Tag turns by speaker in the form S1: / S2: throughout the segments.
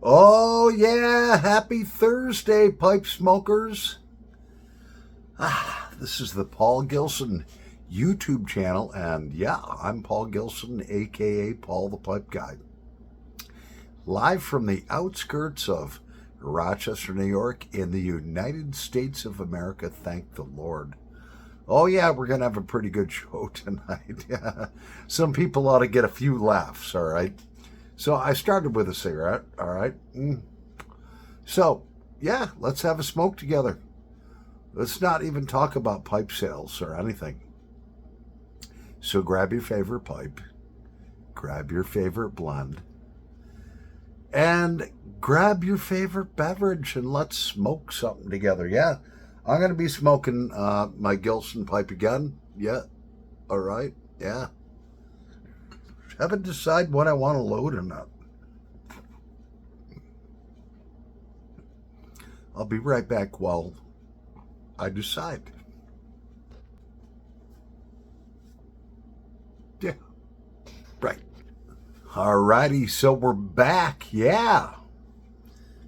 S1: Oh, yeah. Happy Thursday, pipe smokers. This is the Paul Gilson YouTube channel. And yeah, I'm Paul Gilson, aka Paul the Pipe Guy. Live from the outskirts of Rochester, New York, in the United States of America. Thank the Lord. Oh, yeah, we're going to have a pretty good show tonight. Some people ought to get a few laughs, all right? So I started with a cigarette, all right? So, yeah, let's have a smoke together. Let's not even talk about pipe sales or anything. So grab your favorite pipe, grab your favorite blend, and grab your favorite beverage and let's smoke something together. Yeah, I'm going to be smoking my Gilson pipe again. Yeah, all right, yeah. Haven't decided what I want to load or not. I'll be right back while I decide. Yeah, right. Alrighty, so we're back. Yeah.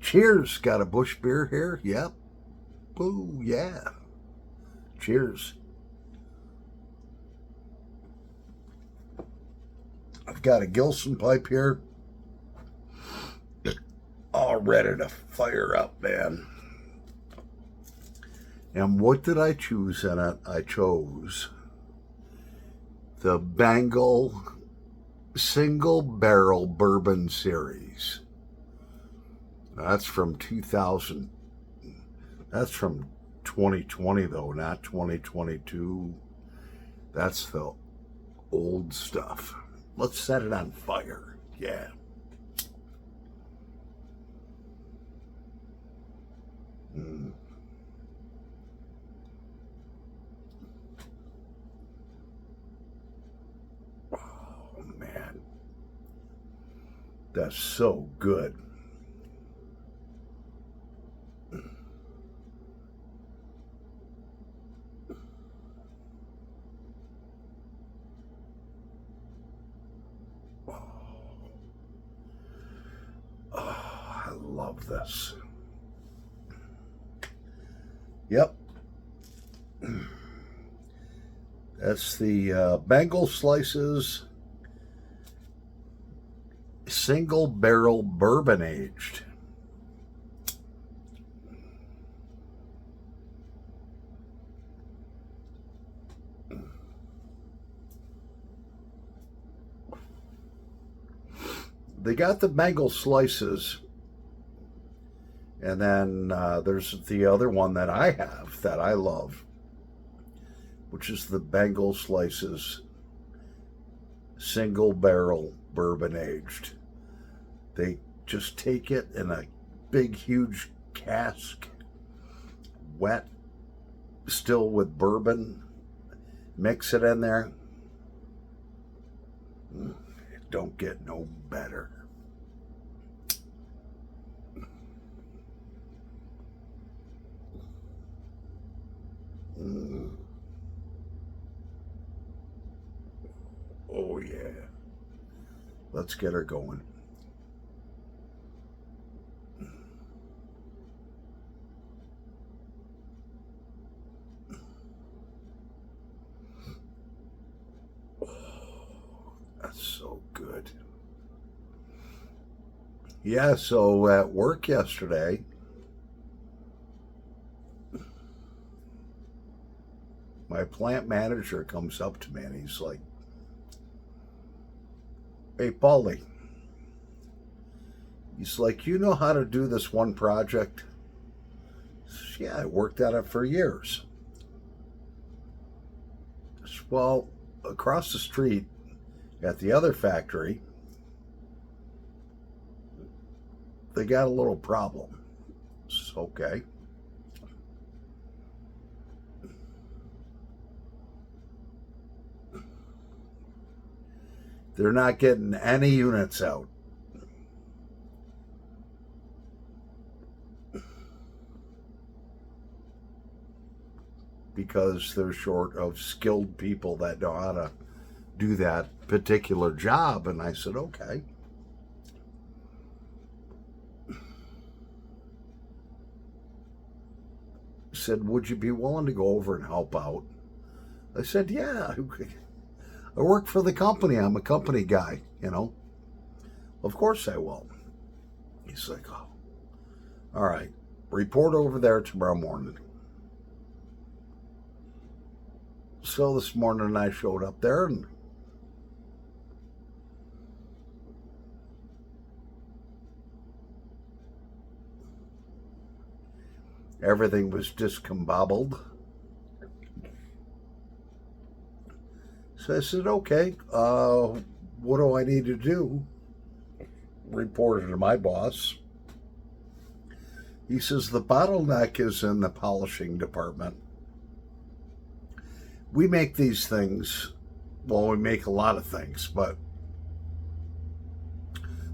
S1: Cheers. Got a Busch beer here. Yep. Boo, yeah. Cheers. I've got a Gilson pipe here. All ready to fire up, man. And what did I choose in it? I chose the Bengal Single Barrel Bourbon Series. That's from 2000. That's from 2020, though, not 2022. That's the old stuff. Let's set it on fire. Yeah. Mm. Oh, man. That's so good. Oh, I love this. Yep. That's the Bengal Slices Single Barrel Bourbon Aged. They got the Bengal Slices, and then there's the other one that I have that I love, which is the Bengal Slices Single Barrel Bourbon Aged. They just take it in a big, huge cask, wet, still with bourbon, mix it in there. It don't get no better. Mm. Oh, yeah. Let's get her going. That's so good. Yeah, so at work yesterday, my plant manager comes up to me and he's like, "Hey, Paulie," he's like, "you know how to do this one project?" Yeah, I worked at it for years. Well, across the street at the other factory, they got a little problem. It's okay. They're not getting any units out. Because they're short of skilled people that know how to do that particular job. And I said, okay. said, would you be willing to go over and help out? I said, yeah. I work for the company. I'm a company guy, you know. Of course I will. He's like, oh, all right. Report over there tomorrow morning. So this morning I showed up there and everything was discombobbled. So I said, okay, what do I need to do? Reported to my boss. He says, the bottleneck is in the polishing department. We make these things, well, we make a lot of things, but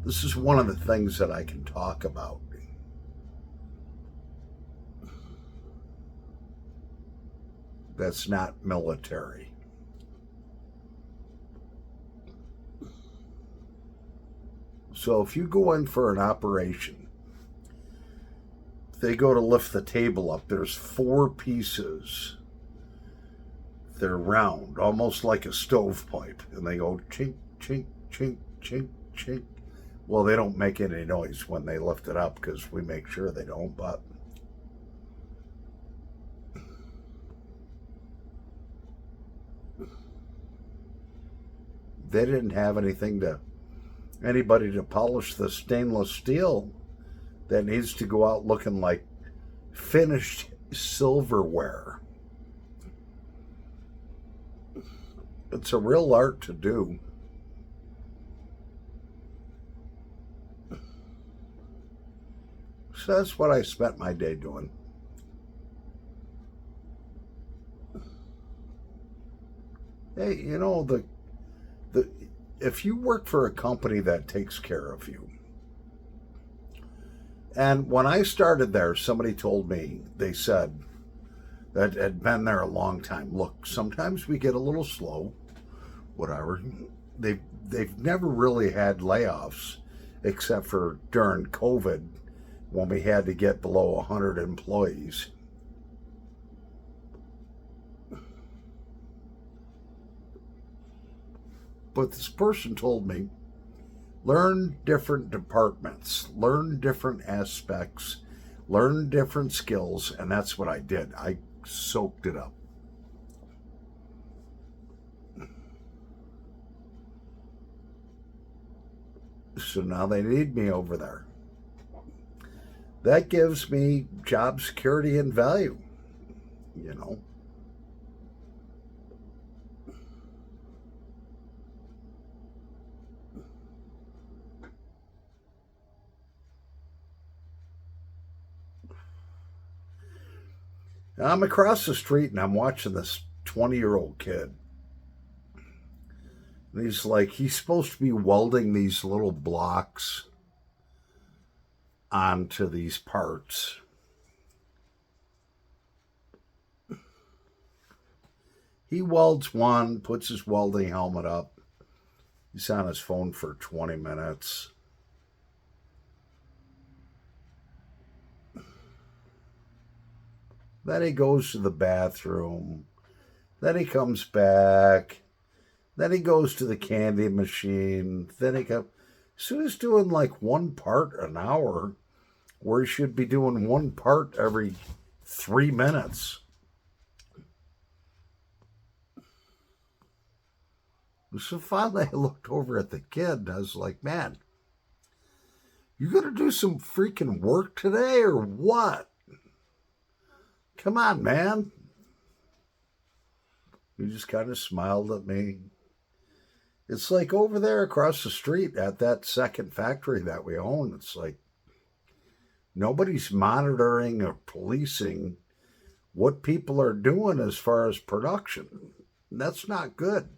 S1: this is one of the things that I can talk about. That's not military. So if you go in for an operation, they go to lift the table up, there's 4 pieces. They're round, almost like a stovepipe, and they go chink, chink, chink, chink, chink. Well, they don't make any noise when they lift it up because we make sure they don't, but they didn't have anybody to polish the stainless steel that needs to go out looking like finished silverware. It's a real art to do. So that's what I spent my day doing. Hey, you know, if you work for a company that takes care of you, and when I started there, somebody told me, they said, that had been there a long time, look, sometimes we get a little slow, whatever. They've never really had layoffs except for during COVID when we had to get below 100 employees. But this person told me, learn different departments, learn different aspects, learn different skills, and that's what I did. I soaked it up. So now they need me over there. That gives me job security and value, you know. I'm across the street and I'm watching this 20-year-old kid. And he's supposed to be welding these little blocks onto these parts. He welds one, puts his welding helmet up. He's on his phone for 20 minutes. Then he goes to the bathroom. Then he comes back. Then he goes to the candy machine. Then he comes. So he's doing like 1 part an hour, where he should be doing 1 part every 3 minutes. So finally I looked over at the kid and I was like, man, you gonna do some freaking work today or what? Come on, man. He just kind of smiled at me. It's like over there across the street at that second factory that we own, it's like nobody's monitoring or policing what people are doing as far as production. That's not good.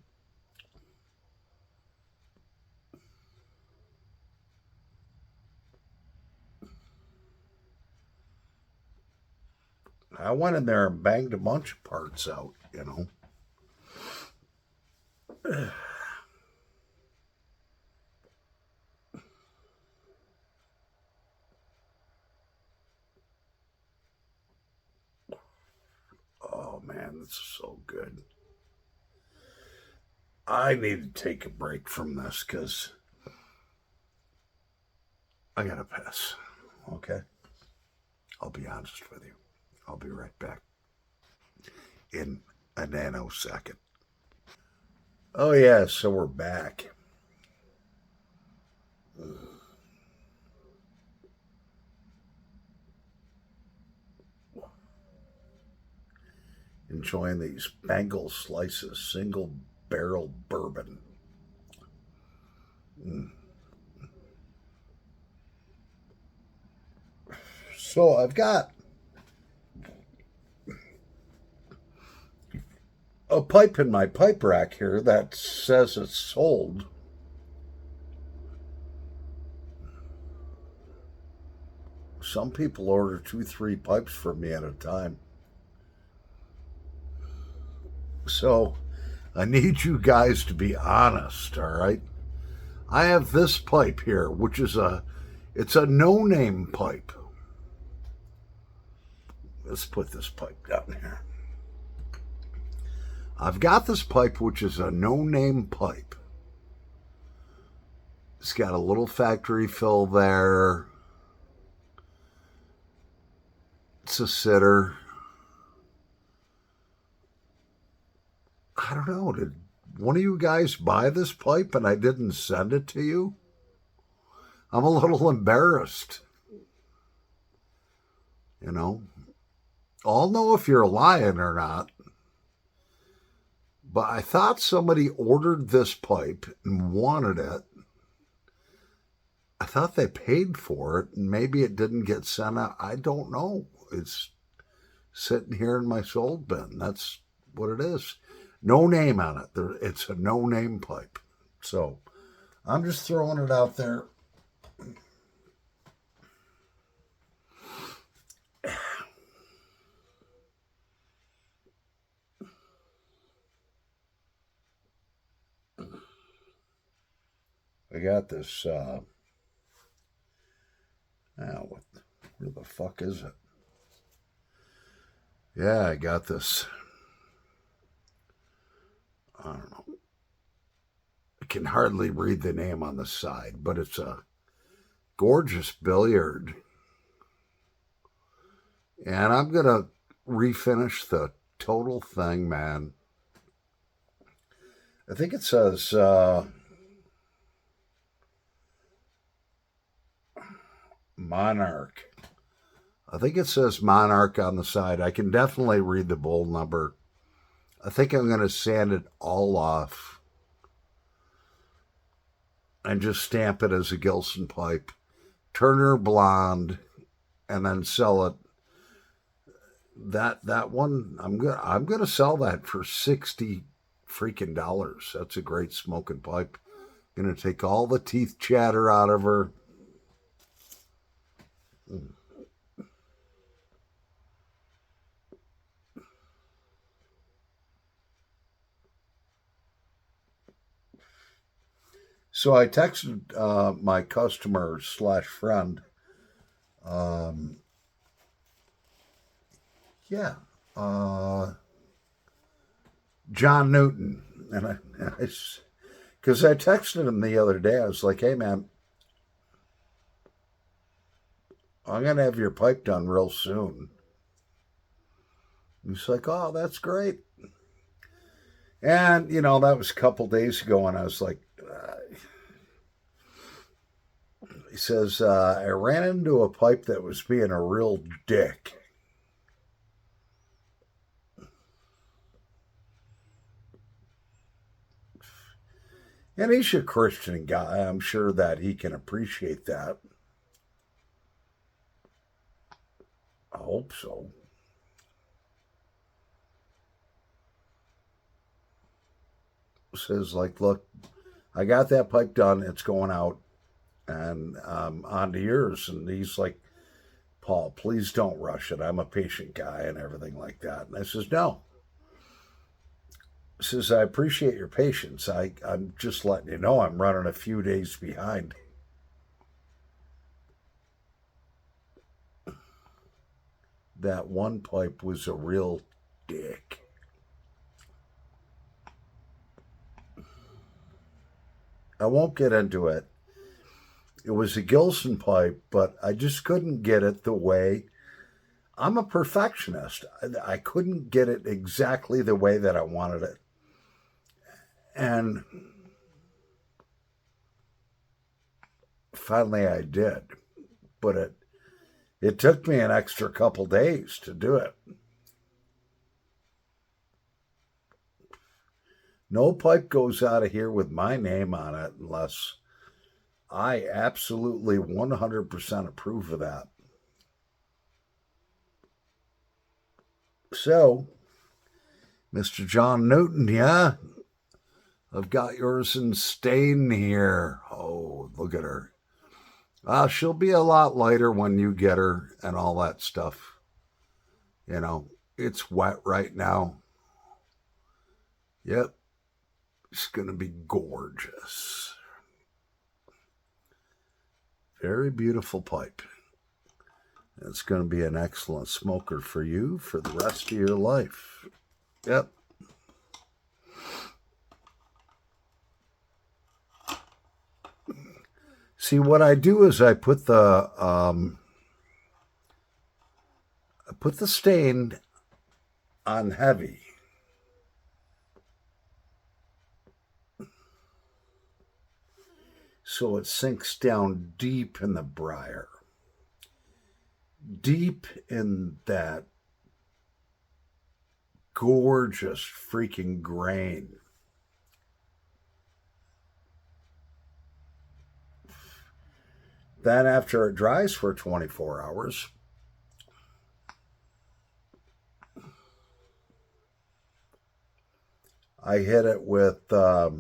S1: I went in there and banged a bunch of parts out, you know. man, this is so good. I need to take a break from this because I gotta piss. Okay? I'll be honest with you. I'll be right back in a nanosecond. Oh, yeah, so we're back. Enjoying these Bengal slices, single barrel bourbon. So I've got a pipe in my pipe rack here that says it's sold. Some people order 2, 3 pipes from me at a time. So I need you guys to be honest, all right? I have this pipe here, which is it's a no-name pipe. Let's put this pipe down here. I've got this pipe, which is a no-name pipe. It's got a little factory fill there. It's a sitter. I don't know. Did one of you guys buy this pipe and I didn't send it to you? I'm a little embarrassed. You know, I'll know if you're lying or not. But I thought somebody ordered this pipe and wanted it. I thought they paid for it, and maybe it didn't get sent out. I don't know. It's sitting here in my sold bin. That's what it is. No name on it. It's a no-name pipe. So I'm just throwing it out there. I got this. Where the fuck is it? Yeah, I got this. I don't know. I can hardly read the name on the side, but it's a gorgeous billiard. And I'm going to refinish the total thing, man. I think it says Monarch. I think it says Monarch on the side. I can definitely read the bowl number. I think I'm going to sand it all off and just stamp it as a Gilson pipe, Turner Blonde, and then sell it. That one, I'm gonna sell that for $60 freaking dollars. That's a great smoking pipe. Gonna take all the teeth chatter out of her. So I texted my customer / friend. Yeah, John Newton, and because I texted him the other day. I was like, "Hey, man, I'm gonna have your pipe done real soon." He's like, "Oh, that's great." And that was a couple days ago, and I was like, he says, I ran into a pipe that was being a real dick. And he's a Christian guy. I'm sure that he can appreciate that. I hope so. Says, like, look, I got that pipe done. It's going out. And on to yours. And he's like, Paul, please don't rush it. I'm a patient guy and everything like that. And I says, no. He says, I appreciate your patience. I'm just letting you know I'm running a few days behind. That one pipe was a real dick. won't get into it. It was a Gilson pipe, but I just couldn't get it the way. I'm a perfectionist. I couldn't get it exactly the way that I wanted it. And finally I did. But it took me an extra couple days to do it. No pipe goes out of here with my name on it unless I absolutely 100% approve of that. So, Mr. John Newton, yeah, I've got yours in stain here. Oh, look at her. She'll be a lot lighter when you get her and all that stuff. You know, it's wet right now. Yep. It's going to be gorgeous. Very beautiful pipe. It's going to be an excellent smoker for you for the rest of your life. Yep. See, what I do is I put the stain on heavy. So it sinks down deep in the briar. Deep in that gorgeous freaking grain. Then after it dries for 24 hours, I hit it with a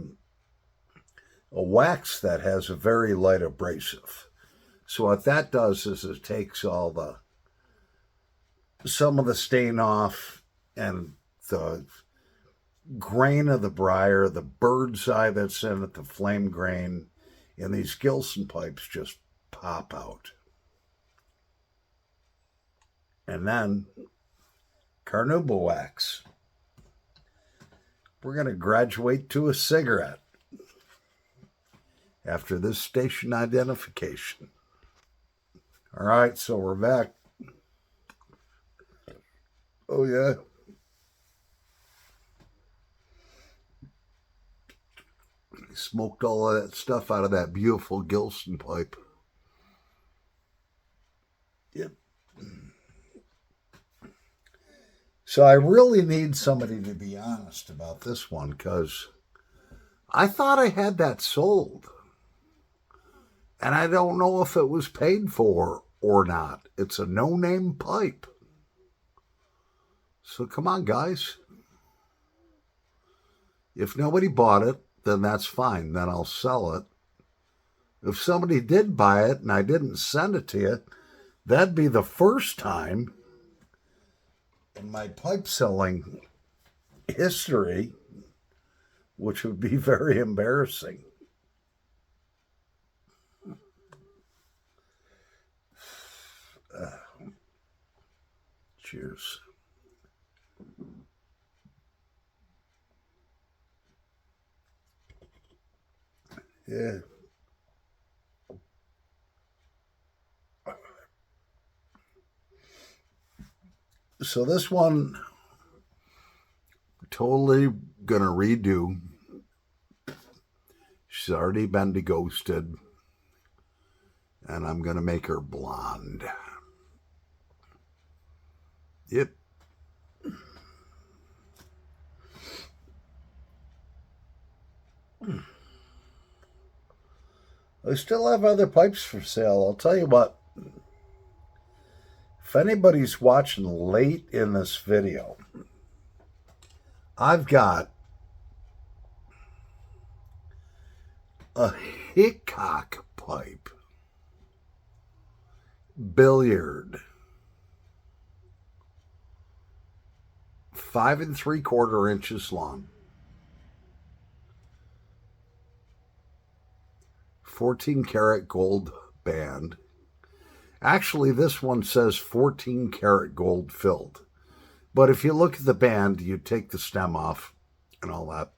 S1: wax that has a very light abrasive. So what that does is it takes some of the stain off and the grain of the briar, the bird's eye that's in it, the flame grain, and these Gilson pipes just pop out. And then carnauba wax. We're going to graduate to a cigarette after this station identification. All right, so we're back. Oh, yeah. Smoked all of that stuff out of that beautiful Gilson pipe. Yep. So I really need somebody to be honest about this one because I thought I had that sold. And I don't know if it was paid for or not. It's a no-name pipe. So come on, guys. If nobody bought it, then that's fine. Then I'll sell it. If somebody did buy it and I didn't send it to you, that'd be the first time in my pipe selling history, which would be very embarrassing. Cheers. Yeah. So this one, totally gonna redo. She's already been de-ghosted, and I'm gonna make her blonde. Yep. I still have other pipes for sale. I'll tell you what. If anybody's watching late in this video, I've got a Hickok pipe, billiard, 5 3/4 inches long, 14 karat gold band. Actually, this one says 14 karat gold filled. But if you look at the band, you take the stem off and all that.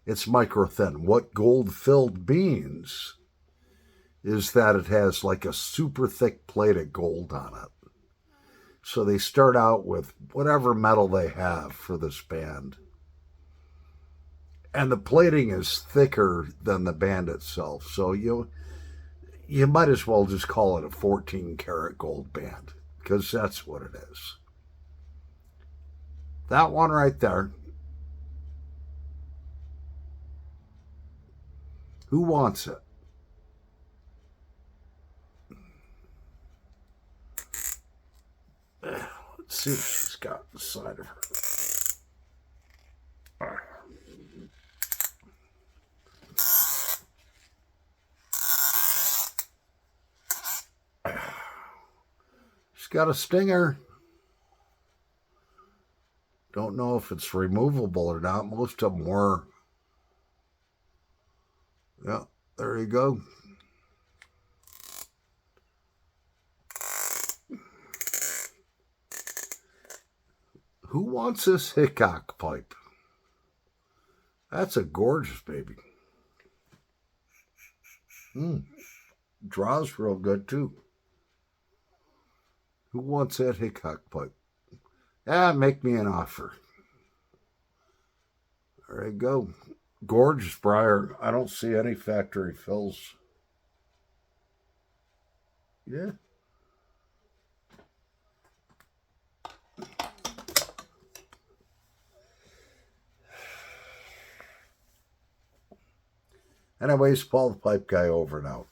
S1: it's micro thin. What gold filled means is that it has like a super thick plate of gold on it. So they start out with whatever metal they have for this band. And the plating is thicker than the band itself. So you might as well just call it a 14 karat gold band, because that's what it is. That one right there. Who wants it? Let's see what she's got inside of her. She's got a stinger. Don't know if it's removable or not. Most of them were. Yeah, there you go. Who wants this Hickok pipe? That's a gorgeous baby. Draws real good too. Who wants that Hickok pipe? Yeah, make me an offer. There you go. Gorgeous briar. I don't see any factory fills. Yeah. Anyways, Paul the Pipe Guy over and out.